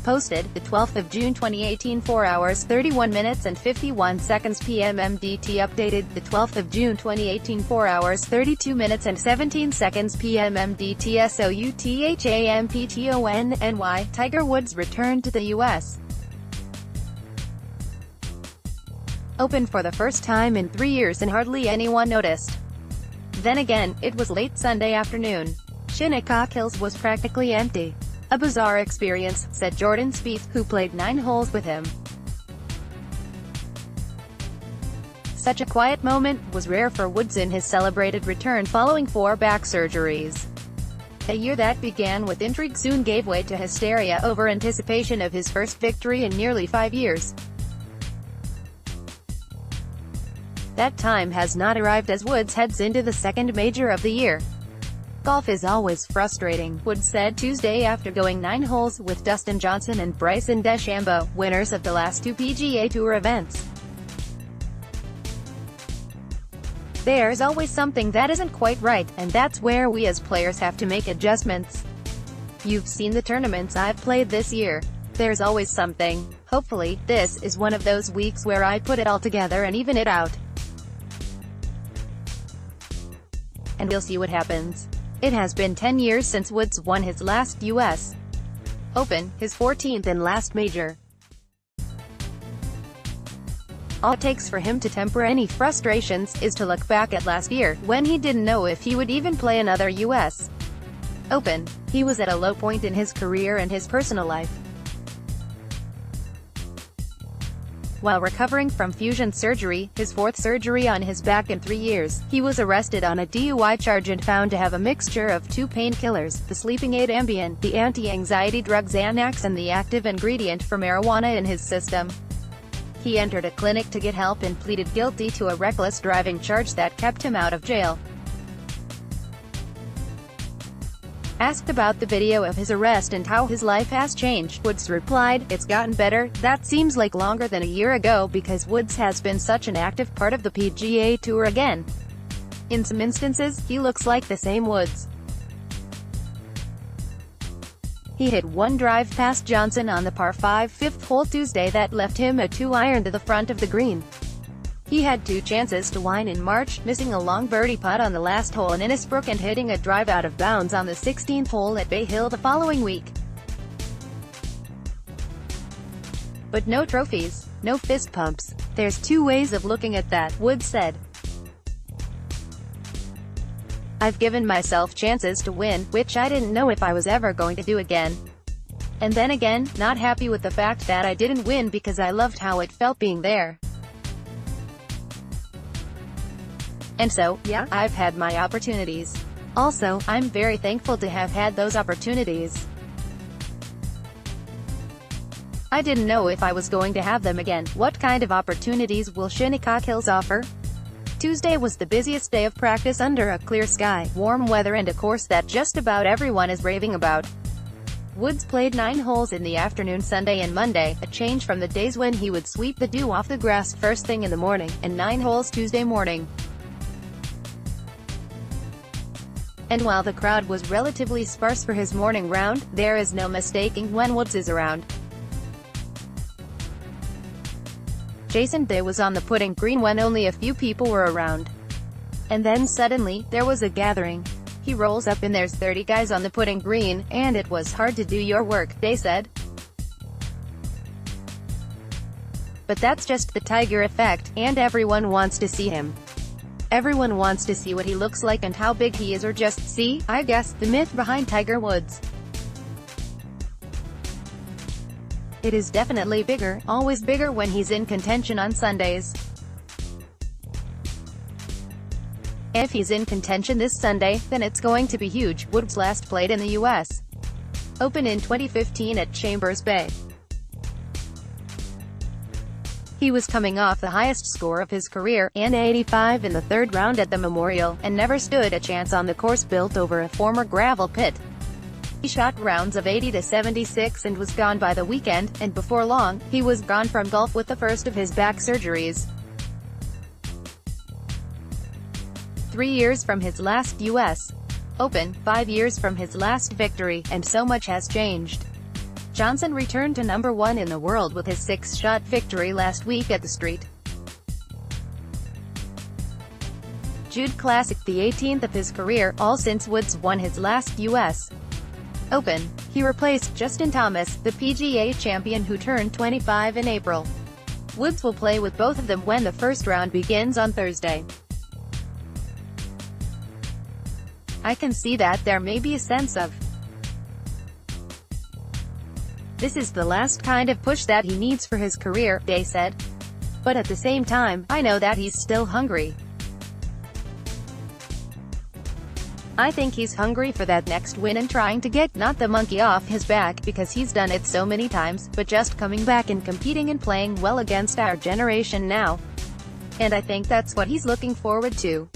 posted, the 12th of June 2018, 4 hours, 31 minutes and 51 seconds. PM MDT updated, the 12th of June 2018, 4 hours, 32 minutes and 17 seconds. PM MDTSOUTHAMPTON. Tiger Woods returned to the U.S. Open for the first time in 3 years and hardly anyone noticed. Then again, it was late Sunday afternoon. Shinnecock Hills was practically empty. A bizarre experience, said Jordan Spieth, who played 9 holes with him. Such a quiet moment was rare for Woods in his celebrated return following 4 back surgeries. A year that began with intrigue soon gave way to hysteria over anticipation of his first victory in nearly 5 years. That time has not arrived as Woods heads into the second major of the year. Golf is always frustrating, Woods said Tuesday after going 9 holes with Dustin Johnson and Bryson DeChambeau, winners of the last 2 PGA Tour events. There's always something that isn't quite right, and that's where we as players have to make adjustments. You've seen the tournaments I've played this year. There's always something. Hopefully, this is one of those weeks where I put it all together and even it out. And we'll see what happens. It has been 10 years since Woods won his last U.S. Open, his 14th and last major. All it takes for him to temper any frustrations is to look back at last year, when he didn't know if he would even play another U.S. Open. He was at a low point in his career and his personal life. While recovering from fusion surgery, his 4th surgery on his back in 3 years, he was arrested on a DUI charge and found to have a mixture of 2 painkillers, the sleeping aid Ambien, the anti-anxiety drug Xanax, and the active ingredient for marijuana in his system. He entered a clinic to get help and pleaded guilty to a reckless driving charge that kept him out of jail. Asked about the video of his arrest and how his life has changed, Woods replied, "It's gotten better. That seems like longer than a year ago because Woods has been such an active part of the PGA Tour again. In some instances, he looks like the same Woods." He hit 1 drive past Johnson on the par 5 5th hole Tuesday that left him a 2-iron to the front of the green. He had 2 chances to win in March, missing a long birdie putt on the last hole in Innisbrook and hitting a drive out of bounds on the 16th hole at Bay Hill the following week. But no trophies, no fist pumps. There's 2 ways of looking at that, Woods said. I've given myself chances to win, which I didn't know if I was ever going to do again. And then again, not happy with the fact that I didn't win because I loved how it felt being there. And so, yeah, I've had my opportunities. Also, I'm very thankful to have had those opportunities. I didn't know if I was going to have them again. What kind of opportunities will Shinnecock Hills offer? Tuesday was the busiest day of practice under a clear sky, warm weather and a course that just about everyone is raving about. Woods played 9 holes in the afternoon Sunday and Monday, a change from the days when he would sweep the dew off the grass first thing in the morning, and 9 holes Tuesday morning. And while the crowd was relatively sparse for his morning round, there is no mistaking when Woods is around. Jason Day was on the putting green when only a few people were around. And then suddenly, there was a gathering. He rolls up and there's 30 guys on the putting green, and it was hard to do your work, Day said. But that's just the Tiger effect, and everyone wants to see him. Everyone wants to see what he looks like and how big he is, or just see, I guess, the myth behind Tiger Woods. It is definitely bigger, always bigger when he's in contention on Sundays. If he's in contention this Sunday, then it's going to be huge. Woods last played in the U.S. Open in 2015 at Chambers Bay. He was coming off the highest score of his career, an 85 in the 3rd round at the Memorial, and never stood a chance on the course built over a former gravel pit. He shot rounds of 80 to 76 and was gone by the weekend, and before long, he was gone from golf with the first of his back surgeries. 3 years from his last U.S. Open, 5 years from his last victory, and so much has changed. Johnson returned to number 1 in the world with his 6-shot victory last week at the Street Jude Classic, the 18th of his career, all since Woods won his last U.S. Open. He replaced Justin Thomas, the PGA champion who turned 25 in April. Woods will play with both of them when the first round begins on Thursday. I can see that there may be a sense of this is the last kind of push that he needs for his career, Day said. But at the same time, I know that he's still hungry. I think he's hungry for that next win and trying to get not the monkey off his back because he's done it so many times, but just coming back and competing and playing well against our generation now. And I think that's what he's looking forward to.